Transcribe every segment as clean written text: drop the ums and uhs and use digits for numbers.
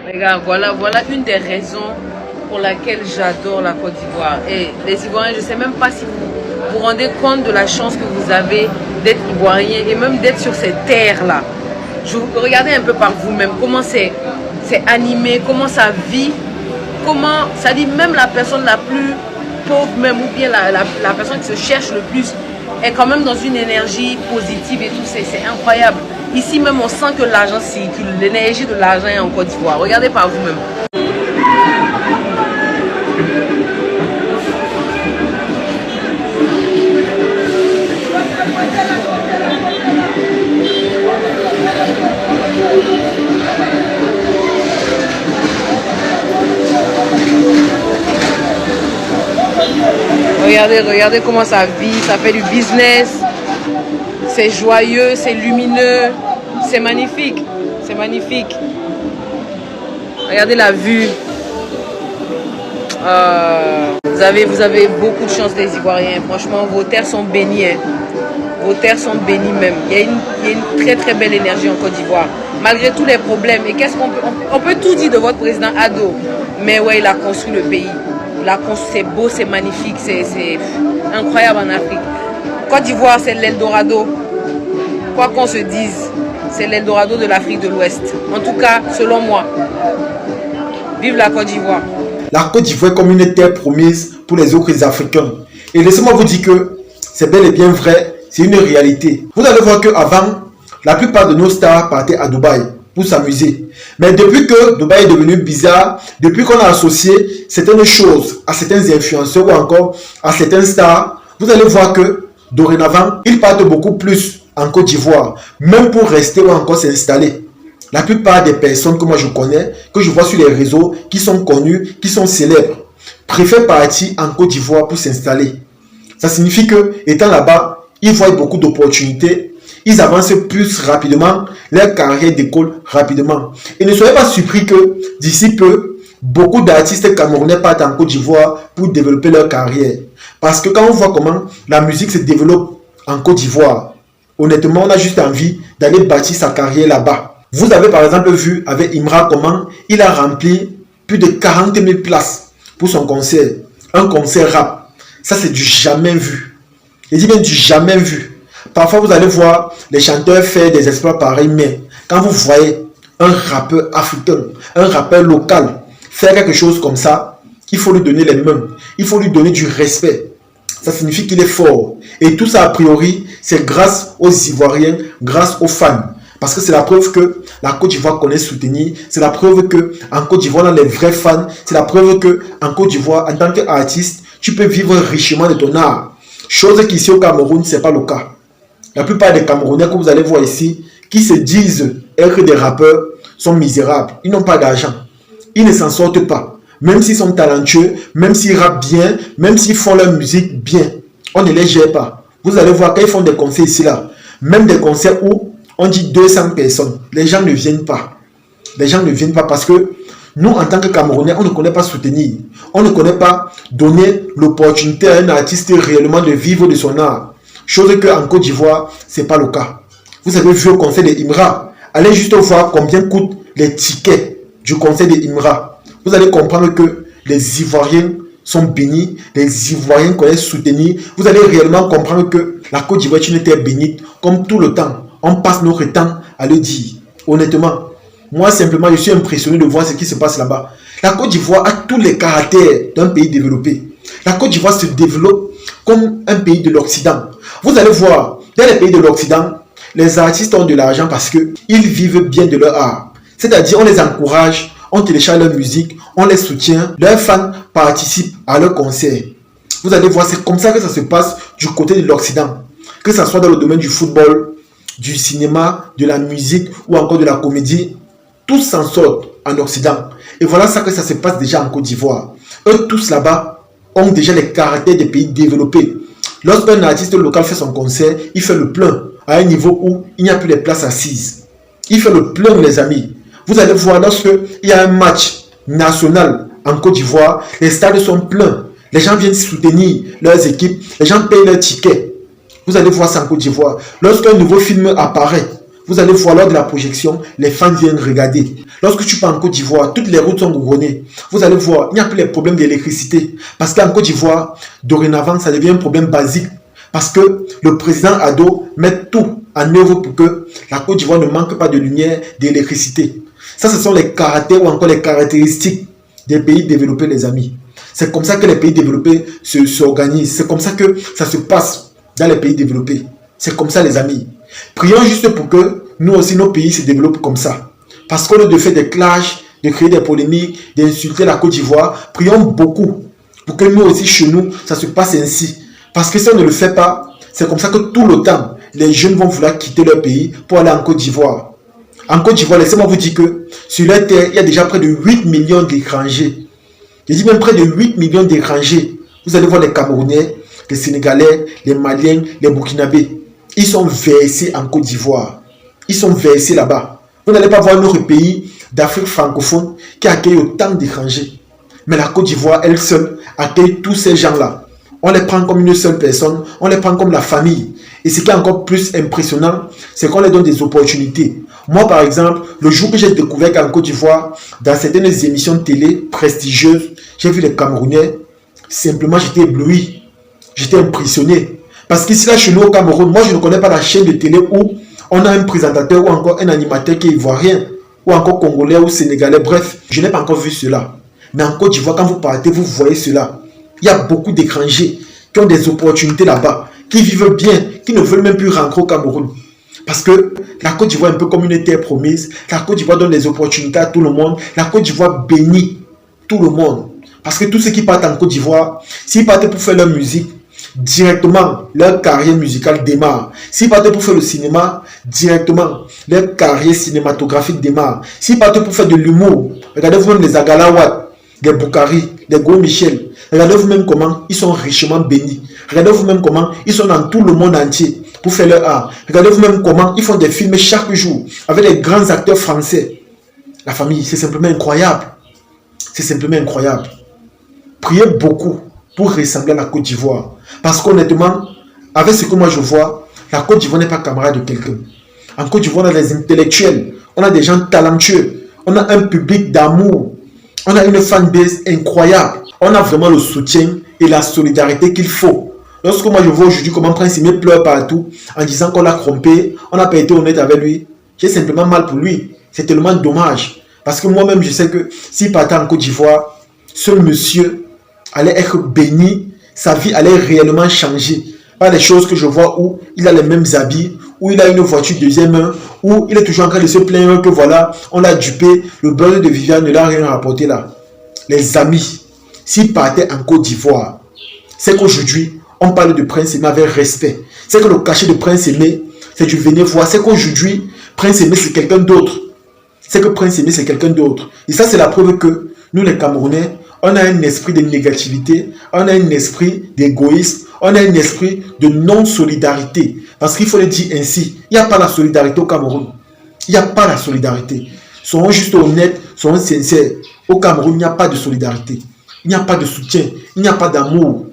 Regarde, voilà une des raisons pour laquelle j'adore la Côte d'Ivoire. Et les Ivoiriens, je ne sais même pas si vous vous rendez compte de la chance que vous avez d'être Ivoirien et même d'être sur ces terres-là. Regardez un peu par vous-même comment c'est animé, comment ça vit, comment, ça dit même la personne la plus pauvre même, ou bien la personne qui se cherche le plus, est quand même dans une énergie positive et tout, c'est incroyable. Ici même, on sent que l'argent circule, l'énergie de l'argent est en Côte d'Ivoire. Regardez par vous-même. Regardez comment ça vit, ça fait du business. C'est joyeux, c'est lumineux, c'est magnifique, c'est magnifique. Regardez la vue. Vous avez beaucoup de chance les Ivoiriens. Franchement, vos terres sont bénies. Hein. Vos terres sont bénies même. Il y a une très très belle énergie en Côte d'Ivoire. Malgré tous les problèmes. Et qu'est-ce on peut tout dire de votre président Ado. Mais ouais, il a construit le pays. C'est beau, c'est magnifique, c'est incroyable en Afrique. Côte d'Ivoire, c'est l'Eldorado. Quoi qu'on se dise, c'est l'Eldorado de l'Afrique de l'Ouest. En tout cas, selon moi. Vive la Côte d'Ivoire. La Côte d'Ivoire est comme une terre promise pour les autres Africains. Et laissez-moi vous dire que c'est bel et bien vrai, c'est une réalité. Vous allez voir qu'avant, la plupart de nos stars partaient à Dubaï pour s'amuser. Mais depuis que Dubaï est devenu bizarre, depuis qu'on a associé certaines choses à certains influenceurs ou encore à certains stars, vous allez voir que dorénavant, ils partent beaucoup plus en Côte d'Ivoire, même pour rester ou encore s'installer. La plupart des personnes que moi je connais, que je vois sur les réseaux, qui sont connues, qui sont célèbres, préfèrent partir en Côte d'Ivoire pour s'installer. Ça signifie que, étant là-bas, ils voient beaucoup d'opportunités. Ils avancent plus rapidement, leur carrière décolle rapidement. Et ne soyez pas surpris que d'ici peu, beaucoup d'artistes camerounais partent en Côte d'Ivoire pour développer leur carrière. Parce que quand on voit comment la musique se développe en Côte d'Ivoire, honnêtement, on a juste envie d'aller bâtir sa carrière là-bas. Vous avez par exemple vu avec Imra comment il a rempli plus de 40 000 places pour son concert. Un concert rap. Ça, c'est du jamais vu. Je dis bien du jamais vu. Parfois, vous allez voir les chanteurs faire des exploits pareils, mais quand vous voyez un rappeur africain, un rappeur local faire quelque chose comme ça, il faut lui donner les mains, il faut lui donner du respect. Ça signifie qu'il est fort. Et tout ça, a priori, c'est grâce aux Ivoiriens, grâce aux fans. Parce que c'est la preuve que la Côte d'Ivoire connaît soutenir. C'est la preuve que en Côte d'Ivoire, on a les vrais fans. C'est la preuve que en Côte d'Ivoire, en tant qu'artiste, tu peux vivre richement de ton art. Chose qu'ici au Cameroun, ce n'est pas le cas. La plupart des Camerounais que vous allez voir ici, qui se disent être des rappeurs, sont misérables. Ils n'ont pas d'argent. Ils ne s'en sortent pas. Même s'ils sont talentueux, même s'ils rappent bien, même s'ils font leur musique bien, on ne les gère pas. Vous allez voir quand ils font des concerts ici là, même des concerts où on dit 200 personnes, les gens ne viennent pas. Les gens ne viennent pas parce que nous, en tant que Camerounais, on ne connaît pas soutenir. On ne connaît pas donner l'opportunité à un artiste réellement de vivre de son art. Chose qu'en Côte d'Ivoire, ce n'est pas le cas. Vous avez vu au concert de Imra. Allez juste voir combien coûtent les tickets du concert de Imra. Vous allez comprendre que les Ivoiriens sont bénis. Les Ivoiriens connaissent soutenir. Vous allez réellement comprendre que la Côte d'Ivoire est une terre bénite. Comme tout le temps, on passe notre temps à le dire. Honnêtement, moi simplement, je suis impressionné de voir ce qui se passe là-bas. La Côte d'Ivoire a tous les caractères d'un pays développé. La Côte d'Ivoire se développe comme un pays de l'Occident. Vous allez voir, dans les pays de l'Occident, les artistes ont de l'argent parce qu'ils vivent bien de leur art. C'est-à-dire, on les encourage, on télécharge leur musique, on les soutient, leurs fans participent à leurs concerts. Vous allez voir, c'est comme ça que ça se passe du côté de l'Occident. Que ce soit dans le domaine du football, du cinéma, de la musique ou encore de la comédie, tous s'en sortent en Occident. Et voilà ça que ça se passe déjà en Côte d'Ivoire. Eux tous là-bas ont déjà les caractères des pays développés. Lorsqu'un artiste local fait son concert, il fait le plein à un niveau où il n'y a plus de places assises. Il fait le plein, les amis. Vous allez voir, lorsqu'il y a un match national en Côte d'Ivoire, les stades sont pleins. Les gens viennent soutenir leurs équipes. Les gens payent leurs tickets. Vous allez voir ça en Côte d'Ivoire. Lorsqu'un nouveau film apparaît, Vous allez voir lors de la projection, les fans viennent regarder. Lorsque tu pars en Côte d'Ivoire, toutes les routes sont goudronnées. Vous allez voir, il n'y a plus les problèmes d'électricité. Parce qu'en Côte d'Ivoire, dorénavant, ça devient un problème basique. Parce que le président Ado met tout en œuvre pour que la Côte d'Ivoire ne manque pas de lumière, d'électricité. Ça, ce sont les caractères ou encore les caractéristiques des pays développés, les amis. C'est comme ça que les pays développés s'organisent. C'est comme ça que ça se passe dans les pays développés. C'est comme ça, les amis. Prions juste pour que nous aussi, nos pays se développent comme ça. Parce qu'au lieu de faire des clashs, de créer des polémiques, d'insulter la Côte d'Ivoire, prions beaucoup pour que nous aussi, chez nous, ça se passe ainsi. Parce que si on ne le fait pas, c'est comme ça que tout le temps, les jeunes vont vouloir quitter leur pays pour aller en Côte d'Ivoire. En Côte d'Ivoire, laissez-moi vous dire que sur la terre, il y a déjà près de 8 millions d'étrangers. Je dis même près de 8 millions d'étrangers. Vous allez voir les Camerounais, les Sénégalais, les Maliens, les Burkinabés. Ils sont versés en Côte d'Ivoire. Ils sont versés là-bas. Vous n'allez pas voir un autre pays d'Afrique francophone qui accueille autant d'étrangers. Mais la Côte d'Ivoire, elle seule, accueille tous ces gens-là. On les prend comme une seule personne, on les prend comme la famille. Et ce qui est encore plus impressionnant, c'est qu'on les donne des opportunités. Moi, par exemple, le jour que j'ai découvert qu'en Côte d'Ivoire, dans certaines émissions de télé prestigieuses, j'ai vu les Camerounais, simplement j'étais ébloui, j'étais impressionné. Parce qu'ici, là, chez nous au Cameroun, moi, je ne connais pas la chaîne de télé où on a un présentateur ou encore un animateur qui est ivoirien, ou encore congolais ou sénégalais, bref, je n'ai pas encore vu cela. Mais en Côte d'Ivoire, quand vous partez, vous voyez cela. Il y a beaucoup d'étrangers qui ont des opportunités là-bas, qui vivent bien, qui ne veulent même plus rentrer au Cameroun. Parce que la Côte d'Ivoire est un peu comme une terre promise. La Côte d'Ivoire donne des opportunités à tout le monde. La Côte d'Ivoire bénit tout le monde. Parce que tous ceux qui partent en Côte d'Ivoire, s'ils partent pour faire leur musique, directement, leur carrière musicale démarre. S'ils partent pour faire le cinéma, directement, leur carrière cinématographique démarre. S'ils partent pour faire de l'humour, regardez vous-même les Agalawad, les Boukari, les Gros Michel. Regardez vous-même comment ils sont richement bénis. Regardez vous-même comment ils sont dans tout le monde entier pour faire leur art. Regardez vous-même comment ils font des films chaque jour avec les grands acteurs français. La famille, c'est simplement incroyable. C'est simplement incroyable. Priez beaucoup pour ressembler à la Côte d'Ivoire. Parce qu'honnêtement, avec ce que moi je vois, la Côte d'Ivoire n'est pas camarade de quelqu'un. En Côte d'Ivoire, on a des intellectuels, on a des gens talentueux, on a un public d'amour, on a une fanbase incroyable. On a vraiment le soutien et la solidarité qu'il faut. Lorsque moi je vois aujourd'hui comment Prince Aimé pleure partout en disant qu'on l'a trompé, on n'a pas été honnête avec lui, j'ai simplement mal pour lui. C'est tellement dommage. Parce que moi-même je sais que s'il partait en Côte d'Ivoire, ce monsieur allait être béni, sa vie allait réellement changer. Pas les choses que je vois où il a les mêmes habits, où il a une voiture deuxième main, où il est toujours en train de se plaindre que voilà, on l'a dupé, le beurre de Viviane ne l'a rien rapporté là. Les amis, s'il partait en Côte d'Ivoire, c'est qu'aujourd'hui, on parle de Prince Aimé avec respect. C'est que le cachet de Prince Aimé, c'est du venez voir. C'est qu'aujourd'hui, Prince Aimé, c'est quelqu'un d'autre. C'est que Prince Aimé, c'est quelqu'un d'autre. Et ça, c'est la preuve que nous, les Camerounais, on a un esprit de négativité, on a un esprit d'égoïsme, on a un esprit de non-solidarité. Parce qu'il faut le dire ainsi, il n'y a pas la solidarité au Cameroun. Il n'y a pas la solidarité. Soyons juste honnêtes, soyons sincères. Au Cameroun, il n'y a pas de solidarité. Il n'y a pas de soutien, il n'y a pas d'amour.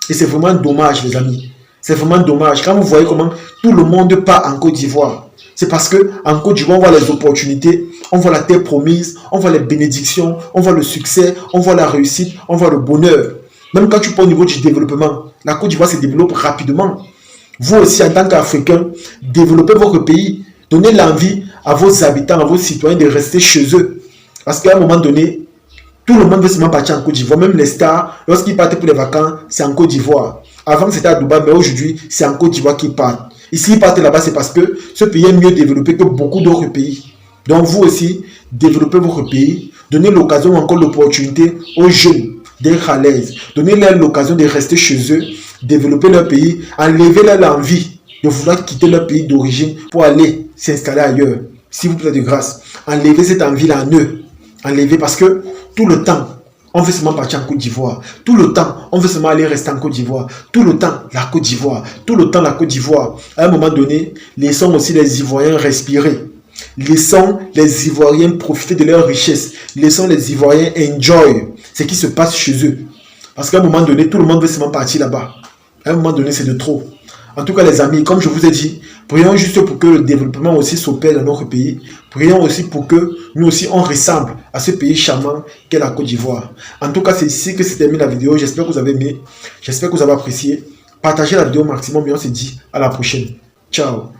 Et c'est vraiment dommage, les amis. C'est vraiment dommage. Quand vous voyez comment tout le monde part en Côte d'Ivoire, c'est parce qu'en Côte d'Ivoire, on voit les opportunités, on voit la terre promise, on voit les bénédictions, on voit le succès, on voit la réussite, on voit le bonheur. Même quand tu prends au niveau du développement, la Côte d'Ivoire se développe rapidement. Vous aussi, en tant qu'Africain, développez votre pays. Donnez l'envie à vos habitants, à vos citoyens de rester chez eux. Parce qu'à un moment donné, tout le monde veut seulement partir en Côte d'Ivoire. Même les stars, lorsqu'ils partent pour les vacances, c'est en Côte d'Ivoire. Avant, c'était à Dubaï, mais aujourd'hui, c'est en Côte d'Ivoire qu'ils partent. Et s'ils partent là-bas, c'est parce que ce pays est mieux développé que beaucoup d'autres pays. Donc, vous aussi, développez votre pays. Donnez l'occasion, encore l'opportunité aux jeunes d'être à l'aise. Donnez-leur l'occasion de rester chez eux, développer leur pays, enlevez-leur l'envie de vouloir quitter leur pays d'origine pour aller s'installer ailleurs. S'il vous plaît, de grâce, enlevez cette envie-là en eux. Enlevez parce que tout le temps, on veut seulement partir en Côte d'Ivoire. Tout le temps, on veut seulement aller rester en Côte d'Ivoire. Tout le temps, la Côte d'Ivoire. Tout le temps, la Côte d'Ivoire. À un moment donné, laissons aussi les Ivoiriens respirer. Laissons les Ivoiriens profiter de leur richesse. Laissons les Ivoiriens enjoy ce qui se passe chez eux. Parce qu'à un moment donné, tout le monde veut seulement partir là-bas. À un moment donné, c'est de trop. En tout cas, les amis, comme je vous ai dit, prions juste pour que le développement aussi s'opère dans notre pays. Prions aussi pour que nous aussi, on ressemble à ce pays charmant qu'est la Côte d'Ivoire. En tout cas, c'est ici que se termine la vidéo. J'espère que vous avez aimé. J'espère que vous avez apprécié. Partagez la vidéo au maximum et on se dit à la prochaine. Ciao.